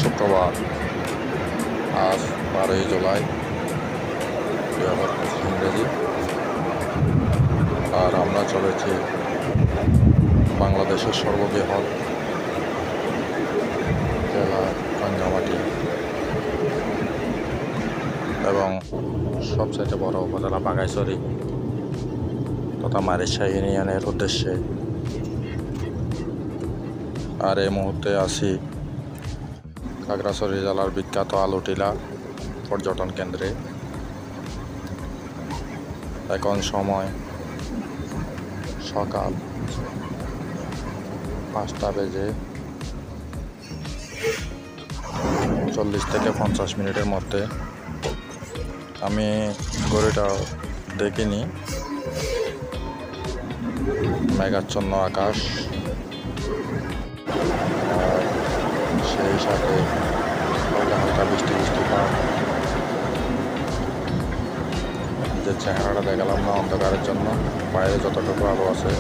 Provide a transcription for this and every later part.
শুক্রবার, আজ 12ই জুলাই 2025 ইংরেজি। আর আমরা চলেছি বাংলাদেশের সর্ববৃহৎ জেলা রাঙ্গামাটি এবং সবচেয়ে বড় উপজেলা বাঘাইছড়ি তথা মারিশাহ ইউনিয়নের উদ্দেশ্যে। আর এই মুহূর্তে আছি খাগড়াছড়ি জেলার বিখ্যাত আলুটিলা পর্যটন কেন্দ্রে। এখন সময় সকাল 5টা বেজে 40 থেকে 50 মিনিটের মধ্যে। আমি ঘড়িটা দেখিনি, মেঘাচ্ছন্ন আকাশ, আর সেই সাথে হালকা হালকা বৃষ্টি পান। যে চেহারাটা দেখালাম না অন্ধকারের জন্য, বাইরে যতটুকু আলো আছে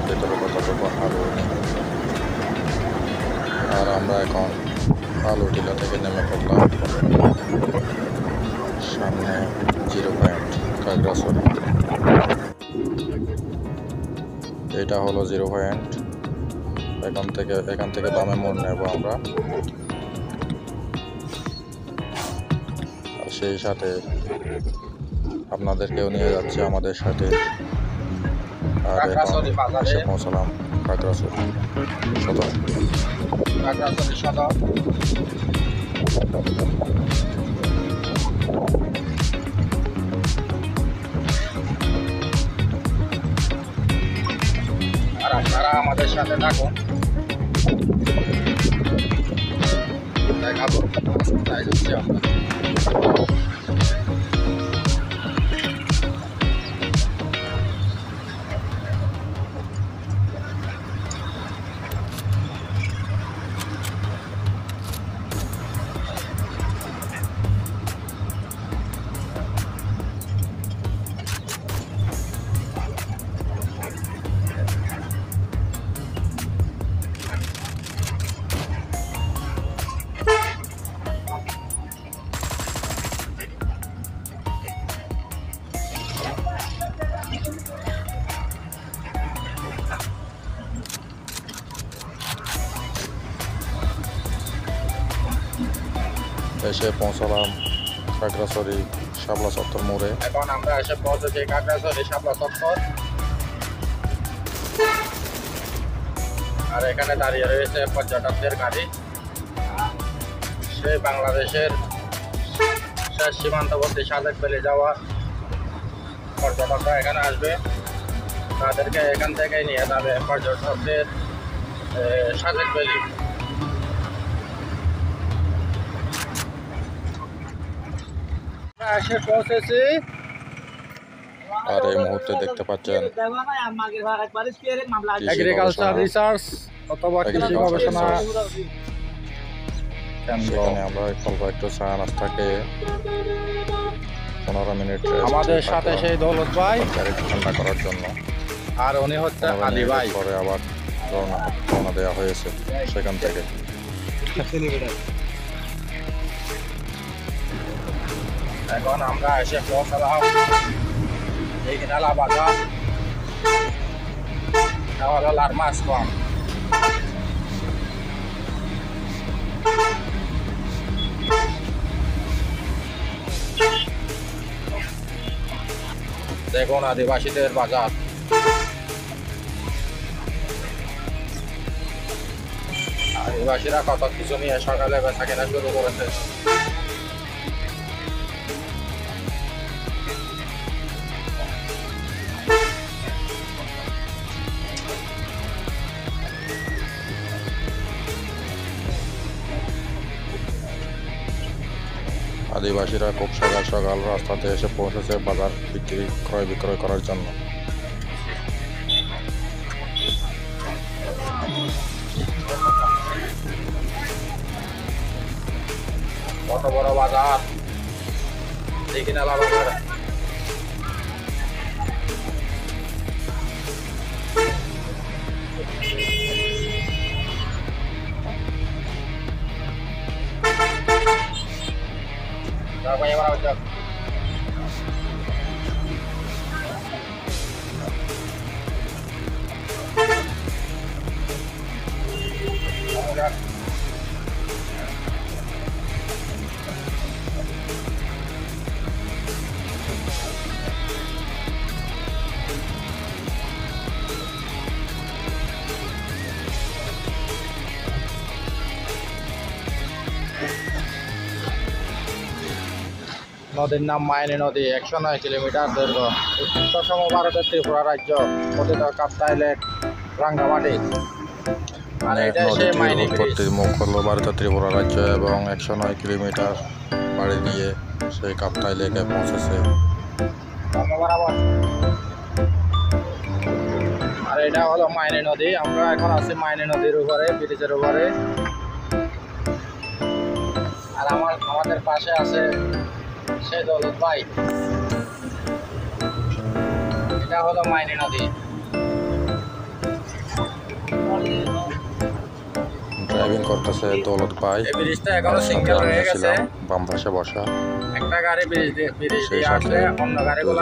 ভেতরে ততটুকু আলো নেই। আর আমরা এখন আলুটিলা থেকে নেমে পড়লাম সামনে 0 পয়েন্ট খাগড়াছড়ি। এটা হলো 0 পয়েন্ট। এখান থেকে বামে মোড় নেব আমরা। আর সেই সাথে আপনাদেরকেও নিয়ে যাচ্ছে আমাদের সাথে। আর এখন এসে পৌঁছলাম খাগড়াছড়ি সদর। আর আপনারা আমাদের সাথে থাকুন, দেখাবো কোথায় যাচ্ছি আমরা। এসে পৌঁছলাম খাগড়াছড়ি শাপলা চত্বর মোড়ে। এখন আমরা এসে পৌঁছেছি খাগড়াছড়ি শাপলা চত্বর। আর এখানে দাঁড়িয়ে রয়েছে পর্যটকদের গাড়ি। সেই বাংলাদেশের শেষ সীমান্তবর্তী সাজেক ভ্যালি যাওয়া পর্যটকরা এখানে আসবে, তাদেরকে এখান থেকে নিয়ে যাবে পর্যটকদের সাজেক ভ্যালি। এসে পৌঁছেছি। আর এই মুহূর্তে দেখতে পাচ্ছেন এগ্রিকালচার রিসার্চ অথবা কৃষি গবেষণা কেন্দ্র। সেখানে আমরা অল্প একটু চা নাস্তা খেয়ে 15 মিনিট আমাদের সাথে সেই দৌলত ভাই গাড়িটা ঠান্ডা করার জন্য। আর উনি হচ্ছে 15 আলী ভাই। মিনিট পরে আবার রওনা দেওয়া হয়েছে সেখান থেকে। এখন আমরা এসে পৌঁছলাম এই কিনালা বাজার, লারমাস কম। দেখুন আদিবাসীদের বাজার। আদিবাসীরা কত কিছু নিয়ে সকালে বেচা কেনা শুরু করেছে। আদিবাসীরা খুব সকাল সকাল রাস্তাতে এসে পৌঁছেছে বাজার ক্রয় বিক্রয় করার জন্য। কত বড় বাজার, দেখি না বাজার। banyak orang cok. নদীর নাম মাইনী নদী, 109 কিলোমিটার দৈর্ঘ্য, উত্তরতম ভারতের ত্রিপুরা রাজ্য, পতিত কাপ্তাই আইল্যান্ড, রাঙ্গামাটি। আর এটা সেই মাইনী ব্রিজ। উৎপত্তির মুখ হল ভারতের ত্রিপুরা রাজ্য এবং 109 কিলোমিটার পাড়ি দিয়ে সেই কাপ্তাই লেকে পৌঁছেছে। আর এটা হলো মাইনী নদী। আমরা এখন আছি মাইনী নদীর উপরে, ব্রিজের উপরে। আর আমাদের পাশে আছে সেই দৌলত ভাই। এটা হলো মাইনী নদী। ড্রাইভিং করতেছে দৌলত ভাই। এই ব্রিজটা এখনো সিঙ্গেল রয়ে গেছে। বাম পাশে বসা। একটা গাড়ি ব্রিজ দিয়ে আসলে অন্য গাড়িগুলো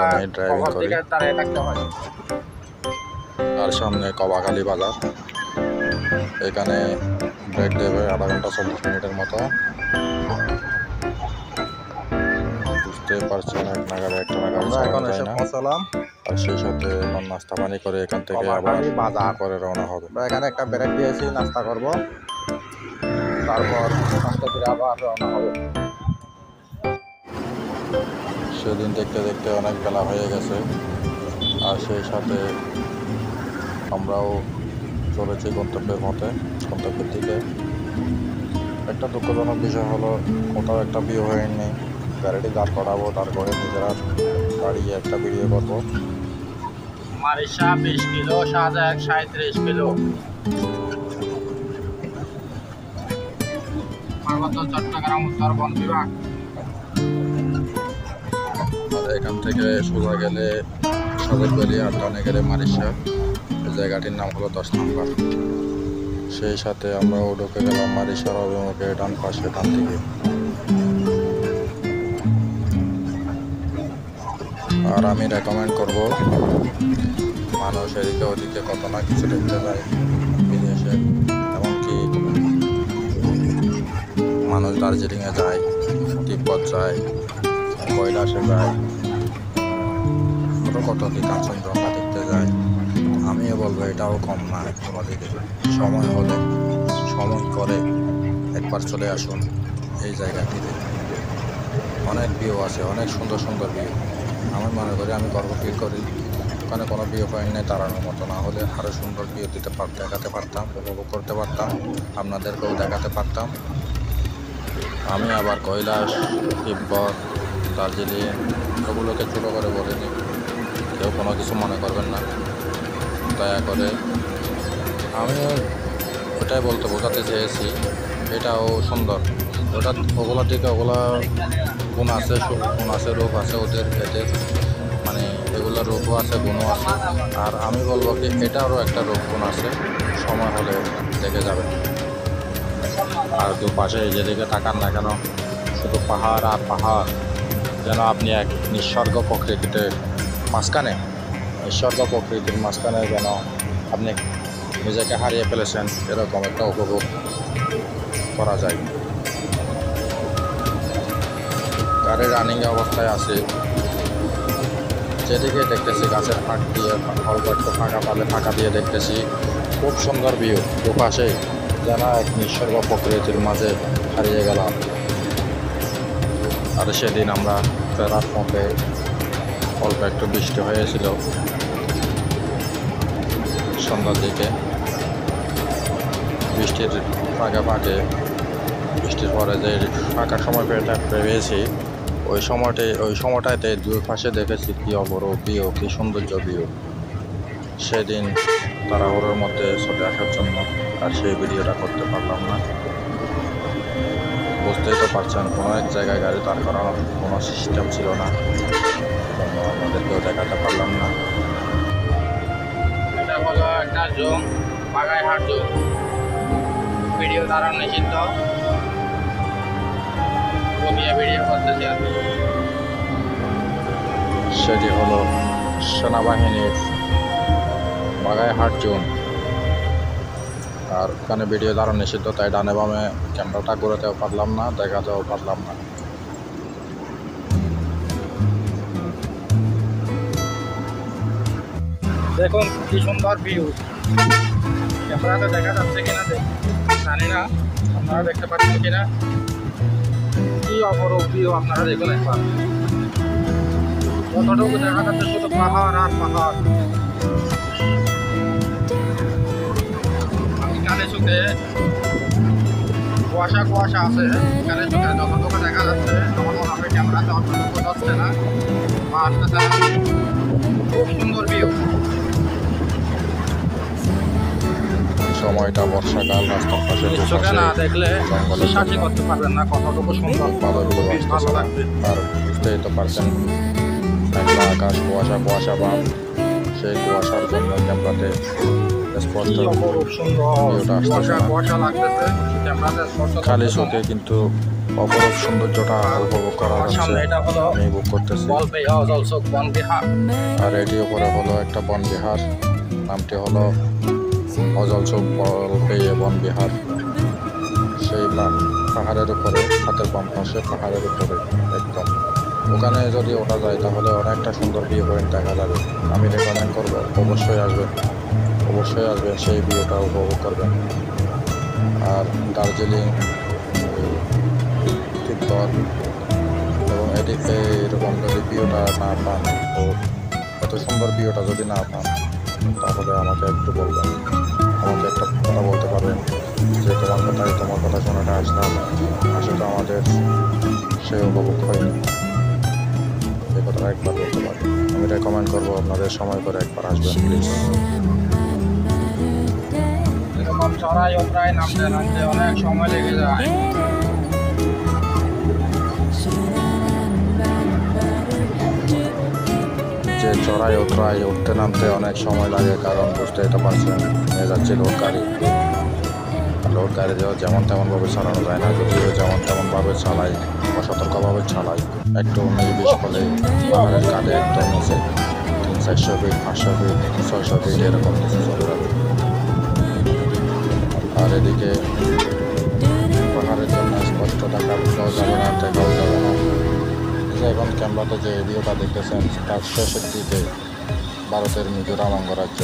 কবর দিকে দাঁড়িয়ে থাকতে হয়। আর সামনে কবাকালী বাজার। এখানে ব্রেক দেবে আধা ঘন্টা 40 মিনিটের মতো। বুঝতে পারছেন এক নাগারে একটা নাগারে এখন এসে পৌঁছালাম। আর সেই সাথে নাস্তা পানি করে এখান থেকে আবার বাজার করে রওনা হবে। এখানে একটা ব্রেক দিয়েছি, নাস্তা করব, তারপর নাস্তা করে আবার রওনা হবে। সেদিন দেখতে দেখতে অনেক বেলা হয়ে গেছে। আর সেই সাথে আমরাও চলেছি গন্তব্যের দিকে। একটা দুঃখজনক বিষয় হলো কোথাও একটা ভিউ হয়নি। গাড়িটি দাঁড় করাবো, তারপরে নিজেরা দাঁড়িয়ে একটা ভিডিও করবো। Marisha 20 kilo, Shahjahan 37 kilo. পার্বত্য চট্টগ্রাম উত্তর বন বিভাগ। আর এখান থেকে সোজা গেলে সাজেকবাড়ি, আর ডানে গেলে মারিশা। এই জায়গাটির নাম হলো 10 নম্বর। সেই সাথে আমরাও ঢুকে গেলাম মারিশার অভিমুখে ডান পাশে, ডান দিকে। আর আমি রেকমেন্ড করব, মানুষ এদিকে ওদিকে কত না কিছু দেখতে যায় বিদেশে। এমনকি মানুষ দার্জিলিংয়ে যায়, তিব্বত যায়, কৈলাসে যায়, কত কাঞ্চনজঙ্ঘা দেখতে যায়। আমিও বলবো এটাও কম না। তোমাদেরকে সময় হলে সময় করে একবার চলে আসুন এই জায়গাটিতে। অনেক ভিউ আছে, অনেক সুন্দর সুন্দর ভিউ। আমি মনে করি, আমি গর্ব ফিল করি, ওখানে কোনো ভিউ পয়েন্ট নেই দাঁড়ানোর মতো। না হলে আরও সুন্দর ভিউ দেখাতে পারতাম, উপভোগ করতে পারতাম, আপনাদেরকেও দেখাতে পারতাম। আমি আবার কৈলাস, তিব্বত, দার্জিলিং ওগুলোকে ছোটো করে বলিনি, কেউ কোনো কিছু মনে করবেন না দয়া করে। আমি ওটাই বোঝাতে চেয়েছি, এটাও সুন্দর। ওগুলোর দিকে ওগুলো গুণ আছে, রূপ আছে ওদের, এদের মানে এগুলোর রূপও আছে, গুণও আছে। আর আমি বলবো কি এটারও একটা রূপ গুণ আছে, সময় হলে দেখে যাবেন। আর দুপাশে যেদিকে তাকান না কেন শুধু পাহাড় আর পাহাড়, যেন আপনি এক নিঃসর্গ প্রকৃতিতে মাঝখানে, যেন আপনি নিজেকে হারিয়ে ফেলেছেন, এরকম একটা উপভোগ করা যায়। গাড়ি রানিং অবস্থায় আছে, যেদিকে দেখতেছি গাছের ফাঁক দিয়ে, অল্প একটু ফাঁকা দিয়ে দেখতেছি খুব সুন্দর ভিউ। দুপাশে যেন এক নিঃসর্গ প্রকৃতির মাঝে হারিয়ে গেলাম। আর সেদিন আমরা ফেরার পথে অল্প একটু বৃষ্টি হয়েছিল সন্ধ্যার দিকে। বৃষ্টির ফাঁকে বৃষ্টির পরে যে ফাঁকা সময় পেয়েছি, ওই সময়টাতে দুই পাশে দেখেছি কি অপরূপ ভিউ, কি সৌন্দর্য ভিউ। সেদিন তাড়াহুড়োর মধ্যে চলে আসার জন্য আর সেই ভিডিওটা করতে পারলাম না। বুঝতেই তো পারছেন, কোনো এক জায়গায় গাড়ি দাঁড় করানোর কোনো সিস্টেম ছিল না, আমাদেরকেও দেখাতে পারলাম না। এটা হলো একটা জুম, বাগাইহাট জুম, ভিডিও ধারণ নিষিদ্ধ। নিয়ে ভিডিও করতেছি আর কি। সেটি হলো সেনাবাহিনীর বাগাইহাট জোন। আর ওখানে ভিডিও দাঁড়ানো নিষিদ্ধ, তাই ডানে বামে ক্যামেরাটা ঘোরাতেও পারলাম না, দেখাতেও পারলাম না। দেখুন কি সুন্দর ভিউ, ক্যামেরাতে দেখা যাচ্ছে কিনা জানি না, আপনারা দেখতে পাচ্ছেন কিনা। কি অপরূপ ভিউ, আপনারা দেখুন একবার। কতটুকু দেখা যাচ্ছে শুধু পাহাড় আর পাহাড়। এখানে চোখে কুয়াশা কুয়াশা আছে, এখানে চোখে যতটুকু দেখা যাচ্ছে আমার মনে হয় ক্যামেরাতে অতটুকু যাচ্ছে না বা আসতেছে না। খুব সুন্দর ভিউ। সময়টা বর্ষাকাল, রাস্তার পাশে চোখে না দেখলে জঙ্গলের বিশ্বাসই করতে পারবেন না কতটুকু সুন্দর। ভালো ভালো লাগবে। আর বুঝতেই তো পারছেন, মেঘলা আকাশ, কুয়াশা কুয়াশা ভাব। সেই কুয়াশার জন্য ক্যামেরাতে স্পষ্ট কি অপরূপ সুন্দর ভিউটা আসতেছে কুয়াশা না। কুয়াশা লাগতেছে, ক্যামেরাতে স্পষ্ট খালি দেখতেছে চোখে না। কিন্তু অপরূপ সৌন্দর্যটা উপভোগ করা আমার সামনে যাচ্ছে। এটা হলো আমি বুক করতেছি। বলবেইহাউস অলসো বনবিহার। আর এটি উপরে হলো একটা বনবিহার, নামটি হলো অজলচোখ বলবেইয়ে বনবিহার। সেই পাহাড়ের উপরে, হাতের বাম পাশে পাহাড়ের উপরে একদম। ওখানে যদি ওঠা যায় তাহলে অনেকটা সুন্দর ভিউ পয়েন্ট দেখা যাবে। আমি রেকমেন্ড করবো অবশ্যই আসবেন, অবশ্যই আসবেন, সেই ভিউটা উপভোগ করবেন। আর দার্জিলিং, তিব্বত এবং এদিকে এরকম যদি ভিউটা না পান, ও এত সুন্দর ভিউটা যদি না পান, তাহলে আমাকে একটু বলবেন, আমাকে একটা কথা বলতে পারবেন যে তোমার কথা শোনাটা আসলাম, আসলে আমাদের সে উপভোগ হয়নি। এই কথাটা একবার বলতে পারেন। আমি রেকমেন্ড করবো আপনাদের সময় করে একবার আসবেন প্লিজ। এরকম চড়াই উতরাই নামতে নামতে অনেক সময় লেগে যায়। যে চড়াই উতরাই উঠতে নামতে অনেক সময় লাগে, কারণ বুঝতেই তো পারছেন নিয়ে যাচ্ছে লোড গাড়ি। লোড গাড়ি যেমন তেমনভাবে চালানো যায় না, যদিও যেমন তেমনভাবে চালাই, অসতর্কভাবে চালাই, একটু 19-20 হলে পাহাড়ের কাঁধে একদম নিচে 300-400 ফিট, 500 ফিট, 600 ফিট এরকম নিচে চলে যাবে। আর এদিকে পাহাড়ের জন্য স্পষ্ট দেখাও যাবে না, দেখাও যাবে না। যে এখন ক্যামেরাতে যে ভিউটা দেখতেছেন তার শেষের দিকে ভারতের মিজোরাম অঙ্গরাজ্য,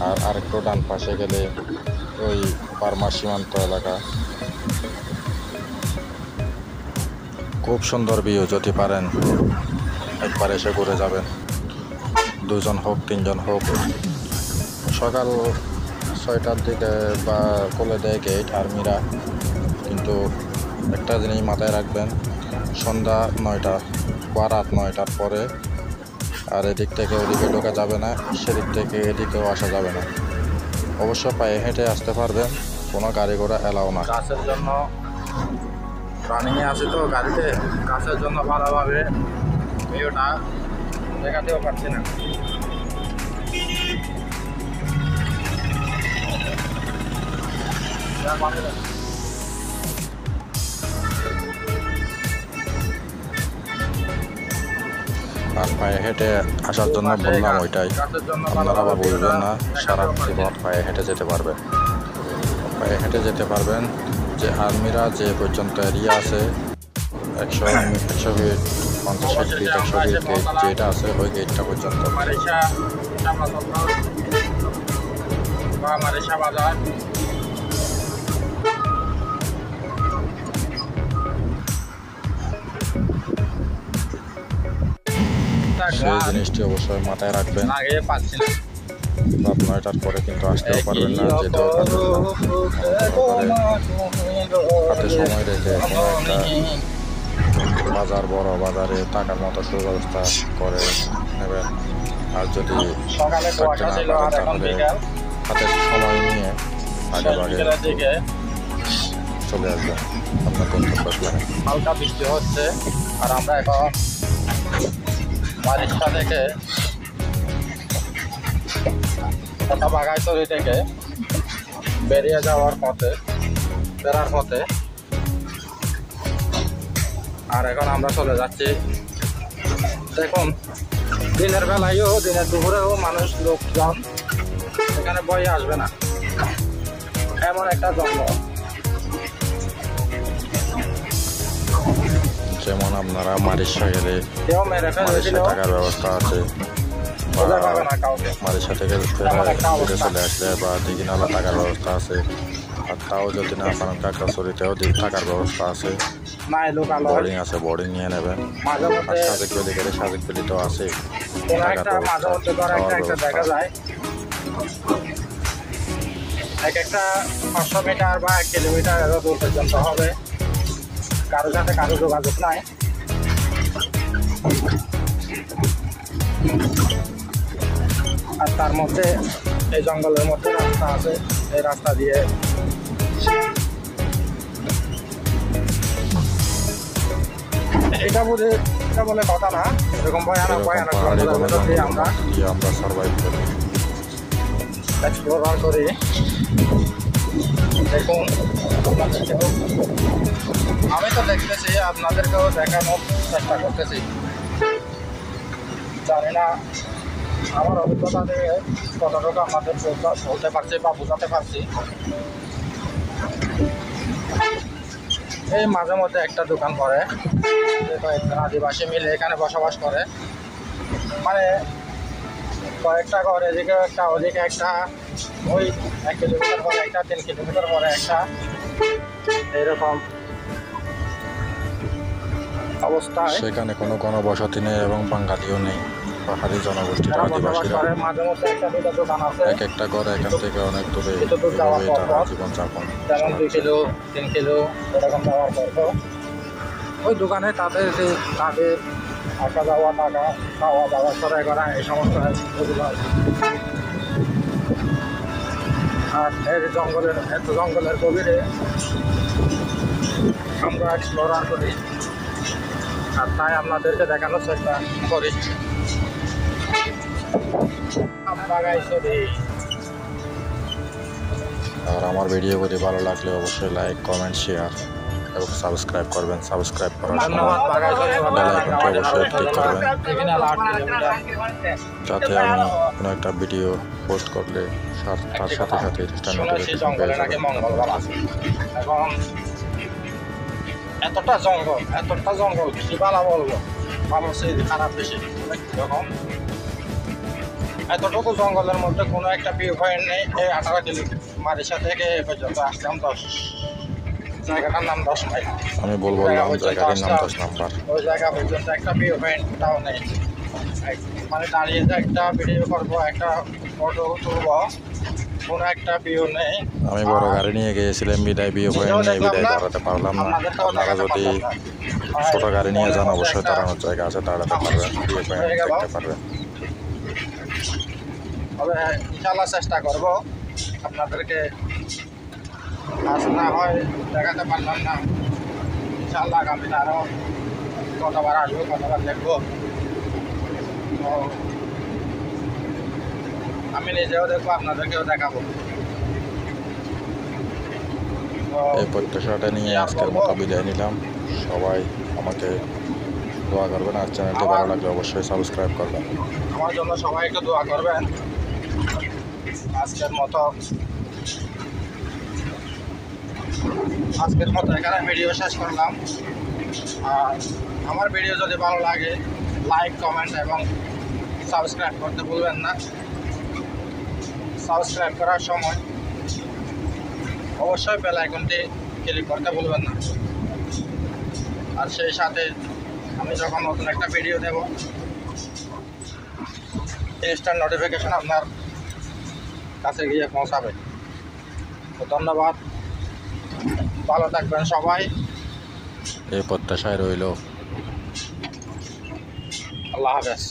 আর আরেকটু ডান পাশে গেলে ওই বার্মা সীমান্ত এলাকা। খুব সুন্দর ভিউ, যদি পারেন একবার এসে ঘুরে যাবেন, 2 জন হোক 3 জন হোক। সকাল 6টার দিকে বা খুলে দেয় গেট আর্মিরা, কিন্তু একটা জিনিস মাথায় রাখবেন, সন্ধ্যা 9টা বা রাত 9টার পরে আর এদিক থেকে ওদিকে ঢোকা যাবে না, সেদিক থেকে এদিকেও আসা যাবে না। অবশ্য পায়ে হেঁটে আসতে পারবেন, কোনো গাড়ি ঘোড়া এলাও না। গাছের জন্য রানিংয়ে আছে তো গাড়িতে, গাছের জন্য ভালোভাবে ভিউটা দেখাতেও পারছি না। আর পায়ে হেঁটে আসার জন্য বললাম ওইটাই, গাছের জন্য আপনারা আবার বুঝবেন না, সারা দেখাতেও পারছি জীবন পায়ে হেঁটে যেতে পারবেন। পায়ে হেঁটে যেতে পারবেন। যে আর্মিরা যে পর্যন্ত এরিয়া আছে 100 ফিট, 50 ফিট, 100 ফিট গেট যেটা আছে ওই গেটটা পর্যন্ত। মারিশা শাপলা চত্বর বা মারিশা বাজার। সেই জিনিসটি অবশ্যই মাথায় রাখবেন। আগে পাচ্ছি না। রাত 9টার পরে কিন্তু আসতেও পারবেন না, যেতেও পারবেন না। হাতে সময় রেখে কোনো একটা বাজার, বড় বাজারে থাকার মতো সুব্যবস্থা করে নেবেন। আর যদি সকালে থাকতে কুয়াশা না ছিল আর পারেন এখন তাহলে বিকাল। হাতে সময় নিয়ে আগে বিকেলের দিকে চলে আসবেন আপনার গন্তব্যস্থানে। হালকা বৃষ্টি হচ্ছে আর আমরা এখন মারিশা থেকে তথা বাঘাইতরি থেকে বেরিয়ে যাওয়ার পথে, ফেরার পথে আর এখন আমরা চলে যাচ্ছি। দেখুন দিনের বেলায়ও দিনের দুপুরেও মানুষ লোকজন এখানে বয়ে আসবে না, এমন একটা জঙ্গল। যেমন আপনারা মারিশা গেলে কেউ মেরে ফেলেছিল, মারিশা থাকার ব্যবস্থা আছে, খোঁজা পাবে না কাউকে। মারিশা থেকে এমন একটা ফিরে অবস্থা। চলে আসলে বা দিঘিনালা থাকার ব্যবস্থা আছে। আর তাও যদি না পারেন কাকড়াছড়িতেও থাকার ব্যবস্থা আছে, নাই লোকালয় বোর্ডিং আছে, বোর্ডিং নিয়ে নেবেন। মাঝে আর মধ্যে সাজেক ভ্যালি গেলে সাজেক ভ্যালিতেও আছে কোনো থাকার একটা মাঝে ব্যবস্থা, মধ্যে ধর খাওয়ার একটা ব্যবস্থা। দেখা যায় এক একটা 500 মিটার বা 1 কিলোমিটার এত দূর পর্যন্ত হবে, কারোর সাথে কারো যোগাযোগ নাই। আর তার মধ্যে এই জঙ্গলের মধ্যে রাস্তা আছে, এই রাস্তা দিয়ে এটা বলে কথা না, এরকম ভয়ানক এরকম ভয়ানক পাহাড়ি জঙ্গলের কোনো মধ্যে দিয়ে জঙ্গল আমরা দিয়ে আমরা সার্ভাইভ করি। এক্সপ্লোর করি। দেখুন আপনাদেরকেও, আমি তো দেখতেছি, আপনাদেরকেও দেখানোর চেষ্টা করতেছি। জানি না আমার অভিজ্ঞতা থেকে কতটুকু আমাদের বলতে পারছি বা বোঝাতে পারছি। এই মাঝে মধ্যে একটা দোকান করে, কয়েকজন আদিবাসী মিলে এখানে বসবাস করে, মানে কয়েকটা ঘর, এদিকে একটা ওদিকে একটা, ওই 1 কিলোমিটার পরে একটা, 3 কিলোমিটার পরে একটা, এইরকম অবস্থায় সেখানে কোনো গণবসতি নেই এবং বাঙালিও নেই, পাহাড়ি জনগোষ্ঠীর তারা বসবাস আদিবাসীরা। করে। মাঝে মধ্যে একটা দুটো দোকান আছে, এক একটা ঘর এখান থেকে অনেক দূরে, কিছু দূর যাওয়ার এভাবেই পর তারা পর, জীবনযাপন যেমন 2 কিলো 3 কিলো এরকম যাওয়ার পর ওই দোকানে তাদের আসা যাওয়া, টাকা খাওয়া দাওয়া সরাই করা, এই সমস্ত এগুলো আর কি। আর এর জঙ্গলের গভীরে আমরা এক্সপ্লোরার করি, আর তাই আপনাদেরকে দেখানোর চেষ্টা করি। আর আমার ভিডিও যদি ভালো লাগলে অবশ্যই লাইক, কমেন্ট, শেয়ার এবং সাবস্ক্রাইব করবেন। সাবস্ক্রাইব করার সময় ধন্যবাদ। বেল আইকনটি অবশ্যই ক্লিক করবেন, যাতে আমি কোনো একটা ভিডিও পোস্ট করলে তার সাথে সাথে শুনেছি জঙ্গলে নাকি মঙ্গলবার আছে। এখন এতটা জঙ্গল কি বালা বলবো, ভালো সে খারাপ বেশি যখন এতটুকু জঙ্গলের মধ্যে কোনো একটা ভিউ পয়েন্ট নেই। এই 18 কিলো মারিশা থেকে এ পর্যন্ত আসলাম 10, জায়গাটার নাম 10 মাইল। আমি বলবো জায়গাটির নাম 10 নাম্বার। ওই জায়গা পর্যন্ত একটা ভিউ পয়েন্টটাও নেই, মানে দাঁড়িয়ে যে একটা ভিডিও করবো, একটা ফটো তুলবো, কোনো একটা ভিউ নেই। আমি বড় গাড়ি নিয়ে গিয়েছিলাম বিদায়, ভিউ পয়েন্ট নিয়ে বিদায় দাঁড়াতে পারলাম না। আপনারা যদি ছোট গাড়ি নিয়ে যান অবশ্যই দাঁড়ানোর জায়গা আছে, দাঁড়াতে পারবেন, ভিউ পয়েন্ট দেখতে পারবেন। তবে ইনশাল্লাহ চেষ্টা করব আপনাদেরকে, আজ না হয় দেখাতে পারলাম না, ইনশাল্লাহ আগামীতে আরও কতবার আসবো, কতবার দেখবো। তো আমি নিজেও দেখবো, আপনাদেরকেও দেখাবো। তো এই প্রত্যাশাটা নিয়ে আজকের মতো বিদায় নিলাম। সবাই আমাকে দোয়া করবেন, আর চ্যানেলটি ভালো লাগলে অবশ্যই সাবস্ক্রাইব করবেন। আমার জন্য সবাই একটু দোয়া করবেন। আজকের মতো এখানে ভিডিও শেষ করলাম। আর আমার ভিডিও যদি ভালো লাগে লাইক, কমেন্ট এবং সাবস্ক্রাইব করতে ভুলবেন না। সাবস্ক্রাইব করার সময় অবশ্যই বেল আইকনটি ক্লিক করতে ভুলবেন না। আর সেই সাথে আমি যখন নতুন একটা ভিডিও দেব, ইনস্ট্যান্ট নোটিফিকেশন আপনার কাছে গিয়ে পৌঁছাবে। তো ধন্যবাদ, ভালো থাকবেন সবাই। এই প্রত্যাশায় রইল। আল্লাহ হাফেজ।